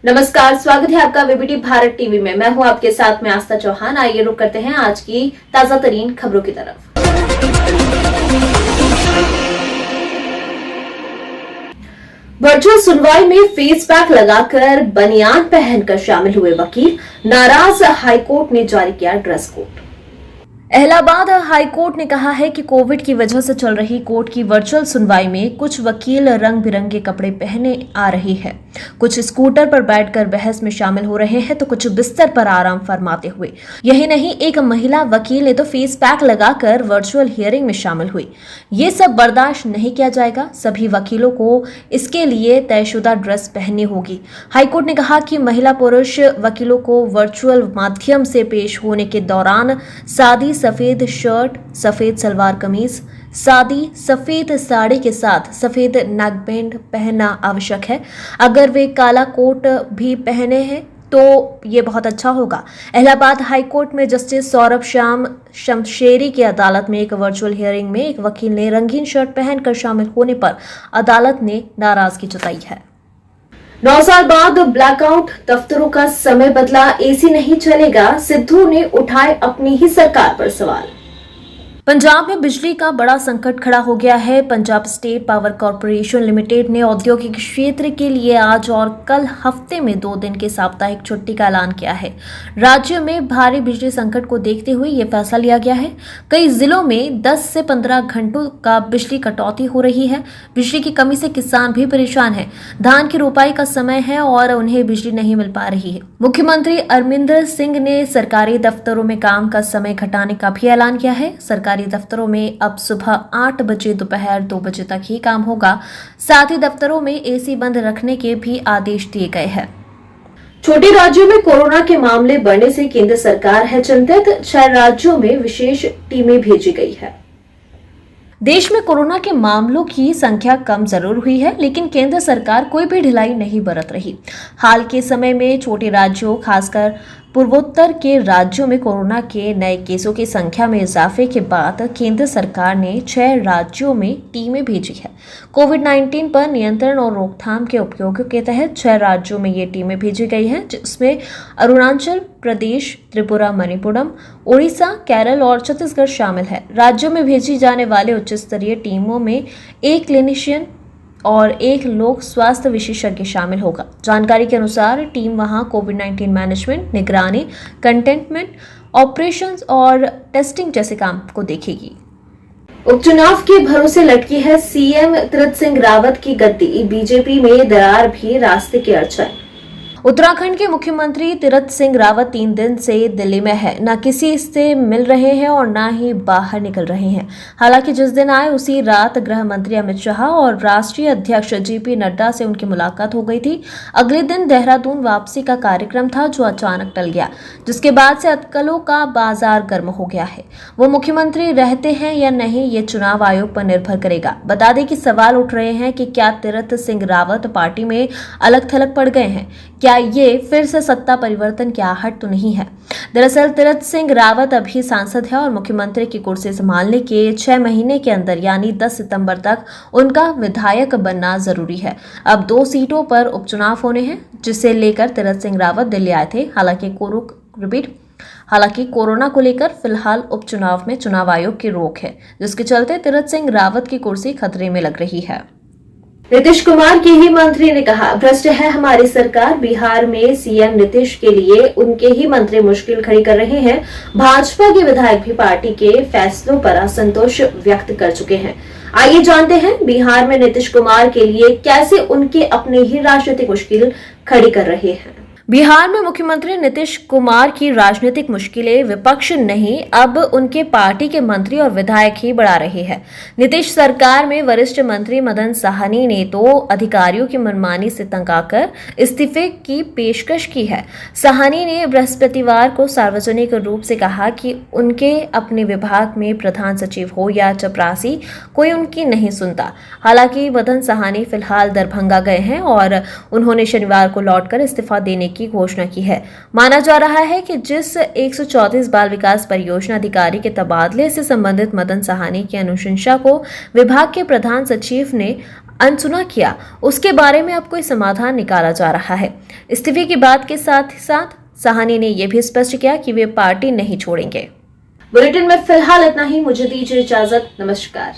नमस्कार, स्वागत है आपका वीबीटी भारत टीवी में। मैं हूं आपके साथ में आस्था चौहान। आइए रुक करते हैं आज की ताजा तरीन खबरों की तरफ। वर्चुअल सुनवाई में फेस पैक लगाकर बनियान पहनकर शामिल हुए वकील, नाराज हाईकोर्ट ने जारी किया ड्रेस कोड। इलाहाबाद हाईकोर्ट ने कहा है कि कोविड की वजह से चल रही कोर्ट की वर्चुअल सुनवाई में कुछ वकील रंग बिरंगे कपड़े पहने आ रहे हैं। कुछ स्कूटर पर बैठकर बहस में शामिल हो रहे हैं तो कुछ बिस्तर पर आराम फरमाते हुए। यही नहीं, एक महिला वकील ने तो फेस पैक लगाकर वर्चुअल हियरिंग में शामिल हुई। ये सब बर्दाश्त नहीं किया जाएगा। सभी वकीलों को इसके लिए तयशुदा ड्रेस पहननी होगी। हाईकोर्ट ने कहा कि महिला पुरुष वकीलों को वर्चुअल माध्यम से पेश होने के दौरान सादी सफेद शर्ट, सफेद सलवार कमीज, सादी सफेद साड़ी के साथ सफेद नेकबैंड पहनना आवश्यक है। अगर वे काला कोट भी पहने हैं तो ये बहुत अच्छा होगा। इलाहाबाद हाईकोर्ट में जस्टिस सौरभ श्याम शमशेरी की अदालत में एक वर्चुअल हियरिंग में एक वकील ने रंगीन शर्ट पहनकर शामिल होने पर अदालत ने नाराजगी जताई है। 9 साल बाद ब्लैकआउट, दफ्तरों का समय बदला, एसी नहीं चलेगा, सिद्धू ने उठाए अपनी ही सरकार पर सवाल। पंजाब में बिजली का बड़ा संकट खड़ा हो गया है। Punjab state power corporation limited ने औद्योगिक क्षेत्र के लिए आज और कल हफ्ते में 2 दिन की साप्ताहिक छुट्टी का ऐलान किया है। राज्य में भारी बिजली संकट को देखते हुए यह फैसला लिया गया है। कई जिलों में 10 से 15 घंटों का बिजली कटौती हो रही है। बिजली की कमी से किसान भी परेशान है। धान की रोपाई का समय है और उन्हें बिजली नहीं मिल पा रही है। मुख्यमंत्री अमरिंदर सिंह ने सरकारी दफ्तरों में काम का समय घटाने का भी ऐलान किया है। सरकारी दफ्तरों में अब सुबह 8 बजे दोपहर 2 बजे तक ही काम होगा। साथ ही दफ्तरों में एसी बंद रखने के भी आदेश दिए गए हैं। छोटे राज्यों में कोरोना के मामले बढ़ने से केंद्र सरकार है चिंतित। 6 राज्यों में विशेष टीमें भेजी गई है। देश में कोरोना के मामलों की संख्या कम जरूर हुई है, लेकिन केंद्र सरकार कोई भी ढिलाई नहीं बरत रही। हाल के समय में छोटे राज्यों, खासकर पूर्वोत्तर के राज्यों में कोरोना के नए केसों की संख्या में इजाफे के बाद केंद्र सरकार ने 6 राज्यों में टीमें भेजी है। कोविड-19 पर नियंत्रण और रोकथाम के उपयोगों के तहत 6 राज्यों में ये टीमें भेजी गई हैं, जिसमें अरुणाचल प्रदेश, त्रिपुरा, मणिपुरम, उड़ीसा, केरल और छत्तीसगढ़ शामिल है। राज्यों में भेजी जाने वाले उच्च स्तरीय टीमों में 1 क्लिनिशियन और 1 लोक स्वास्थ्य विशेषज्ञ शामिल होगा। जानकारी के अनुसार टीम वहां कोविड-19 मैनेजमेंट, निगरानी, कंटेनमेंट, ऑपरेशंस और टेस्टिंग जैसे काम को देखेगी। उपचुनाव के भरोसे लटकी है सीएम तीरथ सिंह रावत की गद्दी। बीजेपी में दरार भी रास्ते की अड़चन। उत्तराखंड के मुख्यमंत्री तीरथ सिंह रावत 3 दिन से दिल्ली में है। न किसी से मिल रहे हैं और न ही बाहर निकल रहे हैं। हालांकि जिस दिन आए उसी रात गृह मंत्री अमित शाह और राष्ट्रीय अध्यक्ष जेपी नड्डा से उनकी मुलाकात हो गई थी। अगले दिन देहरादून वापसी का कार्यक्रम था, जो अचानक टल गया, जिसके बाद से अटकलों का बाजार गर्म हो गया है। वो मुख्यमंत्री रहते हैं या नहीं, ये चुनाव आयोग पर निर्भर करेगा। बता दें कि सवाल उठ रहे हैं कि क्या तीरथ सिंह रावत पार्टी में अलग थलग पड़ गए हैं। क्या ये फिर से सत्ता परिवर्तन की आहट तो नहीं है? दरअसल तीरथ सिंह रावत अभी सांसद है और मुख्यमंत्री की कुर्सी संभालने के 6 महीने के अंदर यानी 10 सितंबर तक उनका विधायक बनना जरूरी है। अब 2 सीटों पर उपचुनाव होने हैं, जिसे लेकर तीरथ सिंह रावत दिल्ली आए थे। हालांकि कोरोना को लेकर फिलहाल उपचुनाव में चुनाव आयोग की रोक है, जिसके चलते तीरथ सिंह रावत की कुर्सी खतरे में लग रही है। नीतीश कुमार के ही मंत्री ने कहा, भ्रष्ट है हमारी सरकार। बिहार में सीएम नीतीश के लिए उनके ही मंत्री मुश्किल खड़ी कर रहे हैं। भाजपा के विधायक भी पार्टी के फैसलों पर असंतोष व्यक्त कर चुके हैं। आइए जानते हैं बिहार में नीतीश कुमार के लिए कैसे उनके अपने ही राजनीतिक मुश्किल खड़ी कर रहे हैं। बिहार में मुख्यमंत्री नीतीश कुमार की राजनीतिक मुश्किलें विपक्ष नहीं, अब उनके पार्टी के मंत्री और विधायक ही बढ़ा रहे हैं। नीतीश सरकार में वरिष्ठ मंत्री मदन साहनी ने तो अधिकारियों की मनमानी से तंग आकर इस्तीफे की पेशकश की है। साहनी ने बृहस्पतिवार को सार्वजनिक रूप से कहा कि उनके अपने विभाग में प्रधान सचिव हो या चपरासी, कोई उनकी नहीं सुनता। हालांकि मदन साहनी फिलहाल दरभंगा गए हैं और उन्होंने शनिवार को लौटकर इस्तीफा देने की घोषणा की है। माना जा रहा है कि जिस 134 बाल विकास परियोजना अधिकारी के तबादले से संबंधित मदन साहनी की अनुशंसा को विभाग के प्रधान सचिव ने अनसुना किया, उसके बारे में अब कोई समाधान निकाला जा रहा है। इस्तीफे की बात के साथ ही साथ साहनी ने यह भी स्पष्ट किया कि वे पार्टी नहीं छोड़ेंगे। बुलेटिन में फिलहाल इतना ही। मुझे दीजिए इजाजत। नमस्कार।